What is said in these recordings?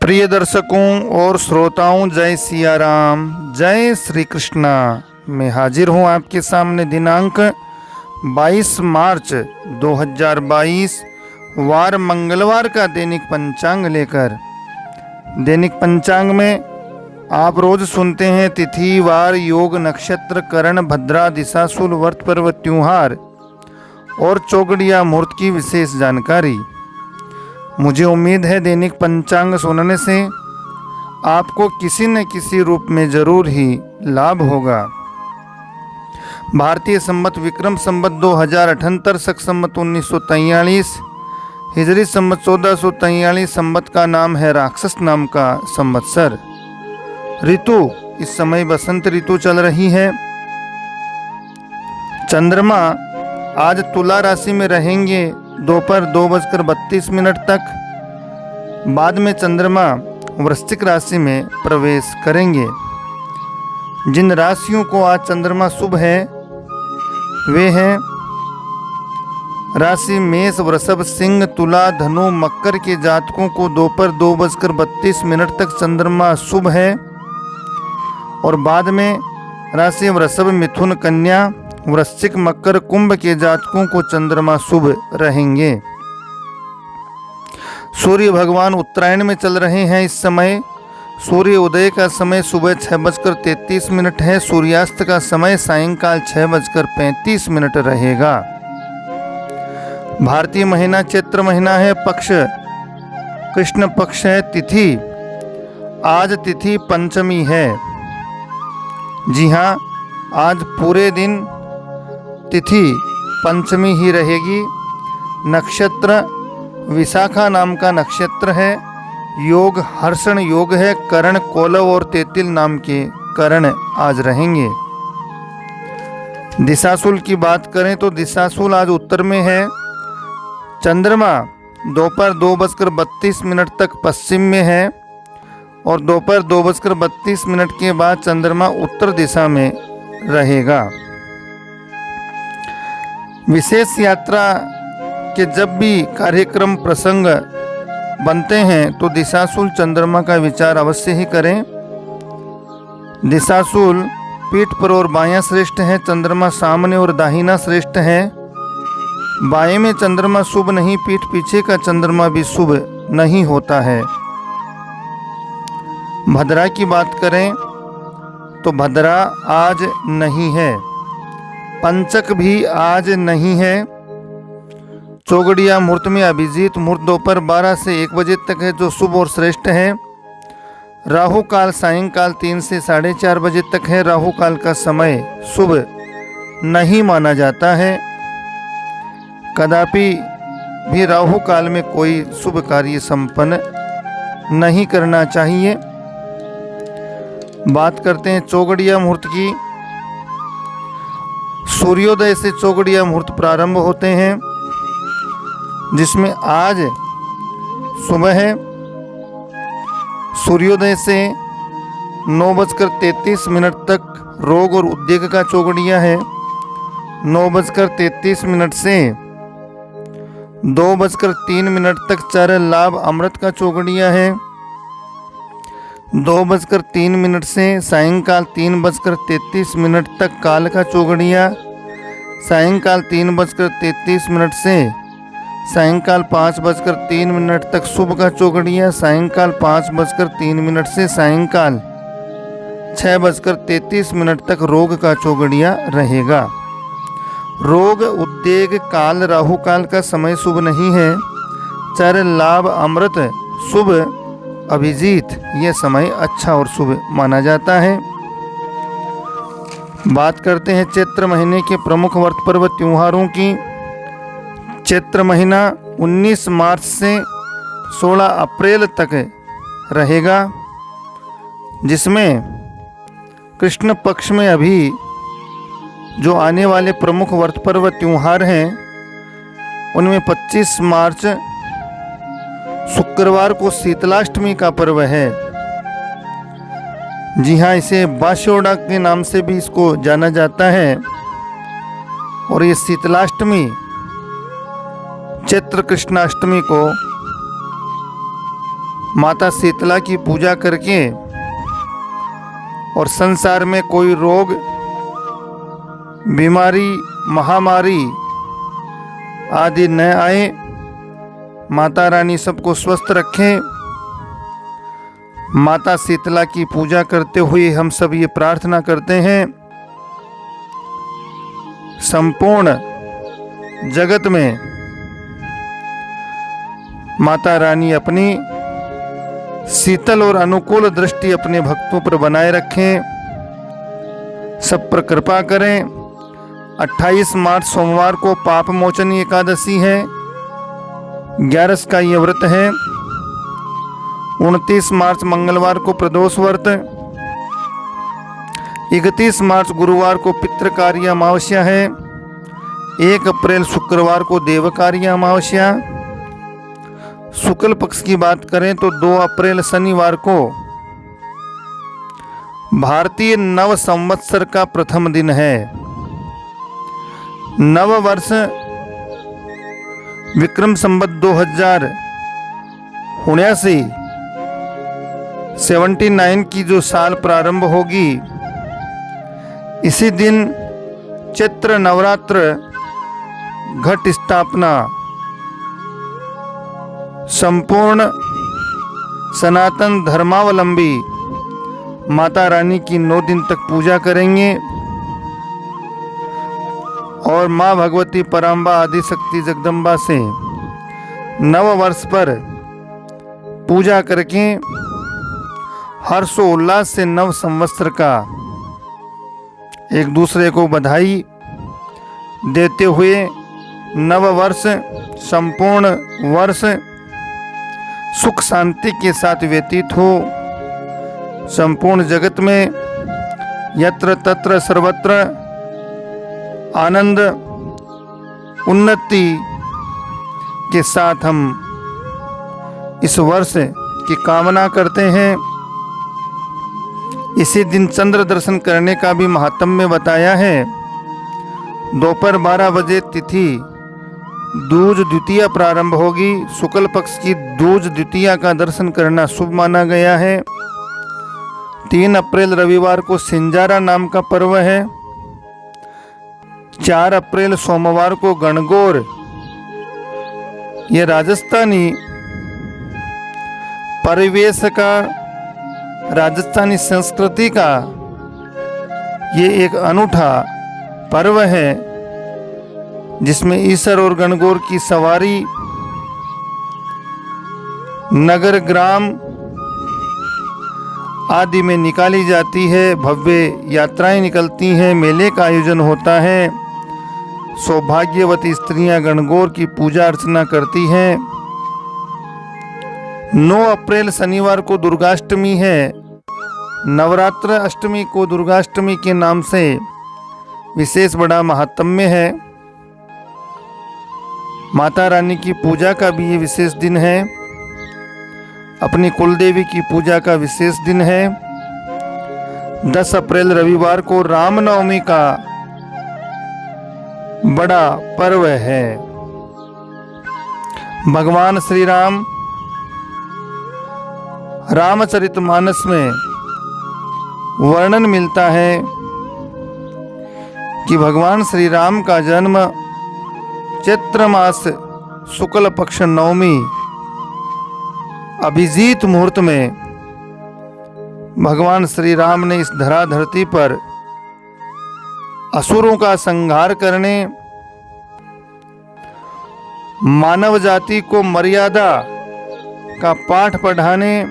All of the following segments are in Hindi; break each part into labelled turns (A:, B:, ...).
A: प्रिय दर्शकों और श्रोताओं, जय सिया राम, जय श्री कृष्णा। मैं हाजिर हूँ आपके सामने दिनांक 22 मार्च 2022 वार मंगलवार का दैनिक पंचांग लेकर। दैनिक पंचांग में आप रोज सुनते हैं तिथि, वार, योग, नक्षत्र, करण, भद्रा, दिशाशूल, व्रत, पर्व, त्योहार और चौगड़िया मुहूर्त की विशेष जानकारी। मुझे उम्मीद है दैनिक पंचांग सुनने से आपको किसी न किसी रूप में जरूर ही लाभ होगा। भारतीय संवत विक्रम संवत 2078, शक संवत 1943, हिजरी संवत 1443 संवत का नाम है राक्षस नाम का संवत्सर। ऋतु इस समय बसंत ऋतु चल रही है। चंद्रमा आज तुला राशि में रहेंगे दोपहर 2:32 तक। बाद में चंद्रमा वृश्चिक राशि में प्रवेश करेंगे। जिन राशियों को आज चंद्रमा शुभ है वे हैं राशि मेष, वृषभ, सिंह, तुला, धनु, मकर के जातकों को दोपहर 2:32 तक चंद्रमा शुभ है और बाद में राशि वृषभ, मिथुन, कन्या, वृश्चिक, मकर, कुंभ के जातकों को चंद्रमा शुभ रहेंगे। सूर्य भगवान उत्तरायण में चल रहे हैं। इस समय सूर्य उदय का समय सुबह 6:33 है। सूर्यास्त का समय सायंकाल 6:35 रहेगा। भारतीय महीना चैत्र महीना है। पक्ष कृष्ण पक्ष है। तिथि आज तिथि पंचमी है। जी हाँ, आज पूरे दिन तिथि पंचमी ही रहेगी। नक्षत्र विशाखा नाम का नक्षत्र है। योग हर्षण योग है। करण कोलव और तेतिल नाम के करण आज रहेंगे। दिशाशूल की बात करें तो दिशाशूल आज उत्तर में है। चंद्रमा दोपहर 2:32 तक पश्चिम में है और दोपहर 2:32 के बाद चंद्रमा उत्तर दिशा में रहेगा। विशेष यात्रा के जब भी कार्यक्रम प्रसंग बनते हैं तो दिशाशूल चंद्रमा का विचार अवश्य ही करें। दिशाशूल पीठ पर और बायां श्रेष्ठ है। चंद्रमा सामने और दाहिना श्रेष्ठ है। बाएं में चंद्रमा शुभ नहीं, पीठ पीछे का चंद्रमा भी शुभ नहीं होता है। भद्रा की बात करें तो भद्रा आज नहीं है। पंचक भी आज नहीं है। चौगड़िया मुहूर्त में अभिजीत मुहूर्त दोपहर 12 से 1 बजे तक है जो शुभ और श्रेष्ठ है। राहु काल सायंकाल 3 से 4:30 बजे तक है। राहु काल का समय शुभ नहीं माना जाता है। कदापि भी राहु काल में कोई शुभ कार्य संपन्न नहीं करना चाहिए। बात करते हैं चौगड़िया मुहूर्त की। सूर्योदय से चौगड़िया मुहूर्त प्रारंभ होते हैं जिसमें आज सुबह है। सूर्योदय से 9:33 तक रोग और उद्योग का चौगड़िया है। 9:33 से 2:03 तक चर लाभ अमृत का चौगड़िया है। 2:03 से सायंकाल 3:33 तक काल का चौगड़िया। सायंकाल 3:33 से सायंकाल 5:03 तक शुभ का चौगड़िया। सायंकाल 5:03 से सायंकाल 6:33 तक रोग का चौगड़िया रहेगा। रोग उद्योग काल राहु काल का समय शुभ नहीं है। चर लाभ अमृत शुभ अभिजीत यह समय अच्छा और शुभ माना जाता है। बात करते हैं चैत्र महीने के प्रमुख व्रत पर्व त्योहारों की। चैत्र महीना 19 मार्च से 16 अप्रैल तक रहेगा जिसमें कृष्ण पक्ष में अभी जो आने वाले प्रमुख व्रत पर्व त्योहार हैं उनमें 25 मार्च शुक्रवार को शीतलाष्टमी का पर्व है। जी हाँ, इसे बास्योडा के नाम से भी इसको जाना जाता है और ये शीतलाष्टमी चैत्र कृष्णाष्टमी को माता शीतला की पूजा करके और संसार में कोई रोग, बीमारी, महामारी आदि न आए, माता रानी सबको स्वस्थ रखें। माता शीतला की पूजा करते हुए हम सब ये प्रार्थना करते हैं, संपूर्ण जगत में माता रानी अपनी शीतल और अनुकूल दृष्टि अपने भक्तों पर बनाए रखें, सब पर कृपा करें। 28 मार्च सोमवार को पाप मोचनी एकादशी है, 11 का ये व्रत है। 29 मार्च मंगलवार को प्रदोष व्रत, 31 मार्च गुरुवार को पितृकार्य अमावस्या है, 1 अप्रैल शुक्रवार को देवकार्य अमावस्या। शुक्ल पक्ष की बात करें तो 2 अप्रैल शनिवार को भारतीय नव संवत्सर का प्रथम दिन है। नव वर्ष विक्रम संवत 2079 की जो साल प्रारंभ होगी, इसी दिन चैत्र नवरात्र घट स्थापना संपूर्ण सनातन धर्मावलंबी माता रानी की 9 दिन तक पूजा करेंगे और माँ भगवती पराम्बा आदिशक्ति जगदम्बा से नव वर्ष पर पूजा करके हर्षोल्लास से नव संवत्सर का एक दूसरे को बधाई देते हुए नव वर्ष संपूर्ण वर्ष सुख शांति के साथ व्यतीत हो। संपूर्ण जगत में यत्र तत्र सर्वत्र आनंद उन्नति के साथ हम इस वर्ष की कामना करते हैं। इसी दिन चंद्र दर्शन करने का भी महात्म्य बताया है। दोपहर 12 बजे तिथि दूज द्वितीया प्रारंभ होगी। शुक्ल पक्ष की दूज द्वितीया का दर्शन करना शुभ माना गया है। 3 अप्रैल रविवार को सिंजारा नाम का पर्व है। 4 अप्रैल सोमवार को गणगौर, ये राजस्थानी परिवेश का, राजस्थानी संस्कृति का ये एक अनूठा पर्व है, जिसमें ईसर और गणगौर की सवारी नगर ग्राम आदि में निकाली जाती है। भव्य यात्राएं निकलती हैं, मेले का आयोजन होता है। सौभाग्यवती स्त्रियां गणगौर की पूजा अर्चना करती हैं। 9 अप्रैल शनिवार को दुर्गाष्टमी है। नवरात्र अष्टमी को दुर्गाष्टमी के नाम से विशेष बड़ा महात्म्य है। माता रानी की पूजा का भी ये विशेष दिन है। अपनी कुलदेवी की पूजा का विशेष दिन है। 10 अप्रैल रविवार को रामनवमी का बड़ा पर्व है। भगवान श्री राम रामचरितमानस में वर्णन मिलता है कि भगवान श्री राम का जन्म चैत्र मास शुक्ल पक्ष नवमी अभिजीत मुहूर्त में भगवान श्री राम ने इस धराधरती पर असुरों का संहार करने, मानव जाति को मर्यादा का पाठ पढ़ाने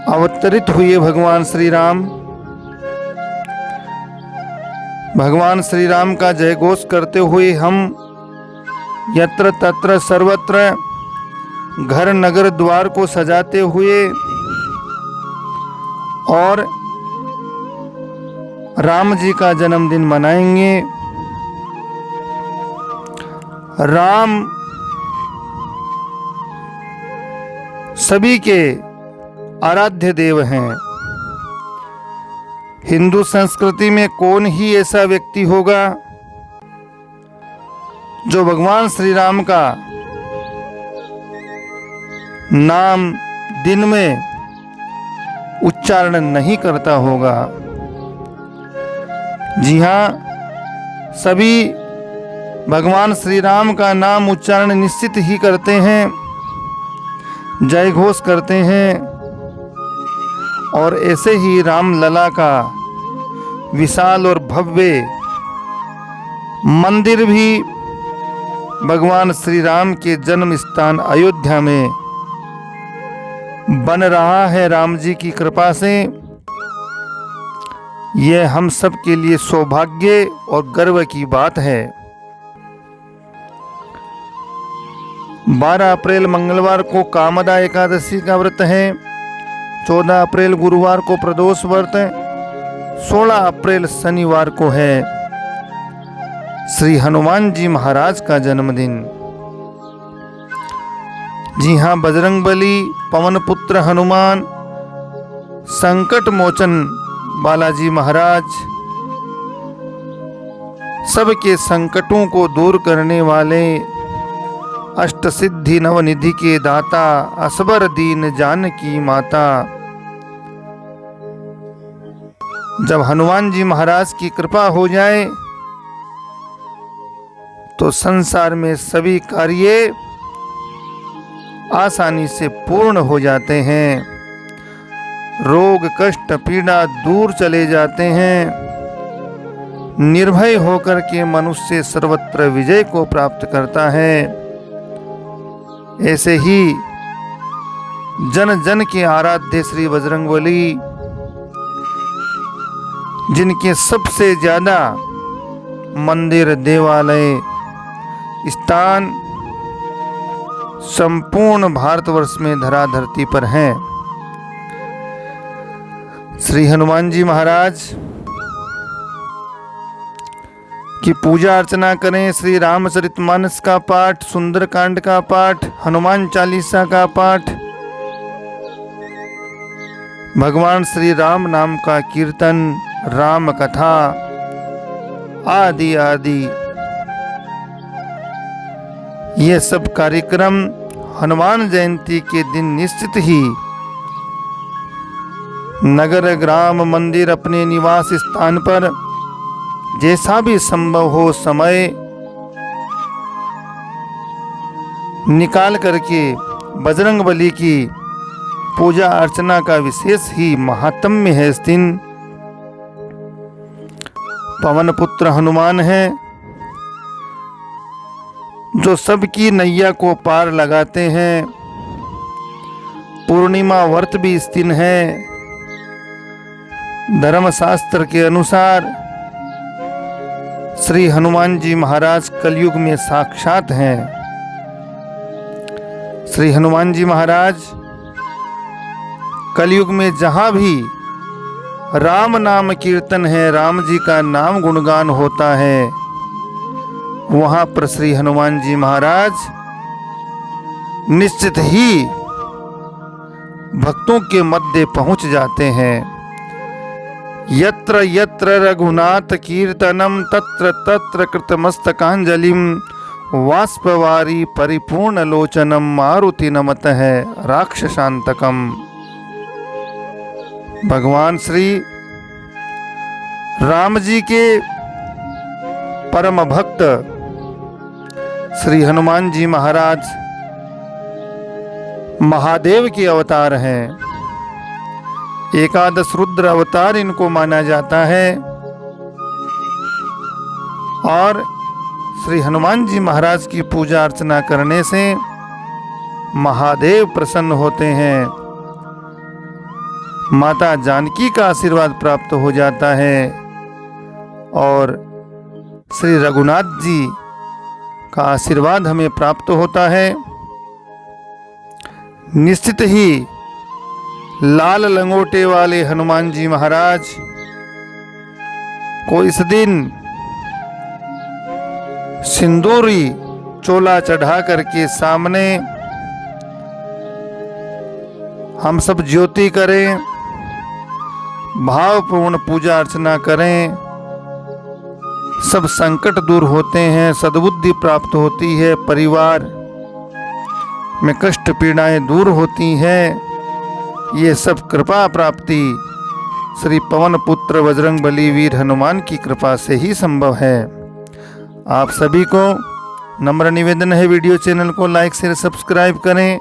A: अवतरित हुए भगवान श्री राम। भगवान श्री राम का जय घोष करते हुए हम यत्र तत्र सर्वत्र घर नगर द्वार को सजाते हुए और राम जी का जन्मदिन मनाएंगे। राम सभी के आराध्य देव हैं। हिंदू संस्कृति में कौन ही ऐसा व्यक्ति होगा जो भगवान श्री राम का नाम दिन में उच्चारण नहीं करता होगा। जी हाँ, सभी भगवान श्री राम का नाम उच्चारण निश्चित ही करते हैं, जय घोष करते हैं। और ऐसे ही रामलला का विशाल और भव्य मंदिर भी भगवान श्री राम के जन्म स्थान अयोध्या में बन रहा है राम जी की कृपा से। यह हम सब के लिए सौभाग्य और गर्व की बात है। 12 अप्रैल मंगलवार को कामदा एकादशी का व्रत है। 14 अप्रैल गुरुवार को प्रदोष व्रत, 16 अप्रैल शनिवार को है श्री हनुमान जी महाराज का जन्मदिन। जी हाँ, बजरंगबली, पवन पुत्र हनुमान, संकट मोचन बालाजी महाराज, सबके संकटों को दूर करने वाले, अष्ट सिद्धि नवनिधि के दाता, असबर दीन जानकी माता। जब हनुमान जी महाराज की कृपा हो जाए तो संसार में सभी कार्य आसानी से पूर्ण हो जाते हैं, रोग कष्ट पीड़ा दूर चले जाते हैं, निर्भय होकर के मनुष्य सर्वत्र विजय को प्राप्त करता है। ऐसे ही जन जन के आराध्य श्री बजरंगबली, जिनके सबसे ज्यादा मंदिर देवालय स्थान संपूर्ण भारतवर्ष में धराधरती पर हैं, श्री हनुमान जी महाराज की पूजा अर्चना करें। श्री रामचरितमानस का पाठ, सुंदरकांड का पाठ, हनुमान चालीसा का पाठ, भगवान श्री राम नाम का कीर्तन, राम कथा आदि आदि, ये सब कार्यक्रम हनुमान जयंती के दिन निश्चित ही नगर ग्राम मंदिर अपने निवास स्थान पर जैसा भी संभव हो समय निकाल करके बजरंगबली की पूजा अर्चना का विशेष ही महात्म्य है। इस दिन पवन पुत्र हनुमान है जो सबकी नैया को पार लगाते हैं। पूर्णिमा व्रत भी इस दिन है। धर्मशास्त्र के अनुसार श्री हनुमान जी महाराज कलयुग में साक्षात हैं। श्री हनुमान जी महाराज कलयुग में जहां भी राम नाम कीर्तन है, राम जी का नाम गुणगान होता है, वहां पर श्री हनुमान जी महाराज निश्चित ही भक्तों के मध्य पहुंच जाते हैं। यत्र यत्र रघुनाथ कीर्तनम तत्र तत्र कृतमस्तकांजलिम वाष्पवारी परिपूर्ण लोचनम मारुति नमतः राक्षसांतकम। भगवान श्री राम जी के परम भक्त श्री हनुमान जी महाराज महादेव के अवतार हैं। एकादश रुद्र अवतार इनको माना जाता है और श्री हनुमान जी महाराज की पूजा अर्चना करने से महादेव प्रसन्न होते हैं, माता जानकी का आशीर्वाद प्राप्त हो जाता है और श्री रघुनाथ जी का आशीर्वाद हमें प्राप्त होता है। निश्चित ही लाल लंगोटे वाले हनुमान जी महाराज को इस दिन सिंदूरी चोला चढ़ा करके सामने हम सब ज्योति करें, भावपूर्ण पूजा अर्चना करें। सब संकट दूर होते हैं, सद्बुद्धि प्राप्त होती है, परिवार में कष्ट पीड़ाएं दूर होती हैं। ये सब कृपा प्राप्ति श्री पवन पुत्र बजरंग बली वीर हनुमान की कृपा से ही संभव है। आप सभी को नम्र निवेदन है, वीडियो चैनल को लाइक शेयर सब्सक्राइब करें,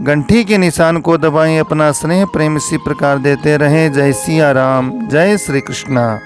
A: घंटी के निशान को दबाएं, अपना स्नेह प्रेम इसी प्रकार देते रहें। जय सिया राम, जय श्री कृष्णा।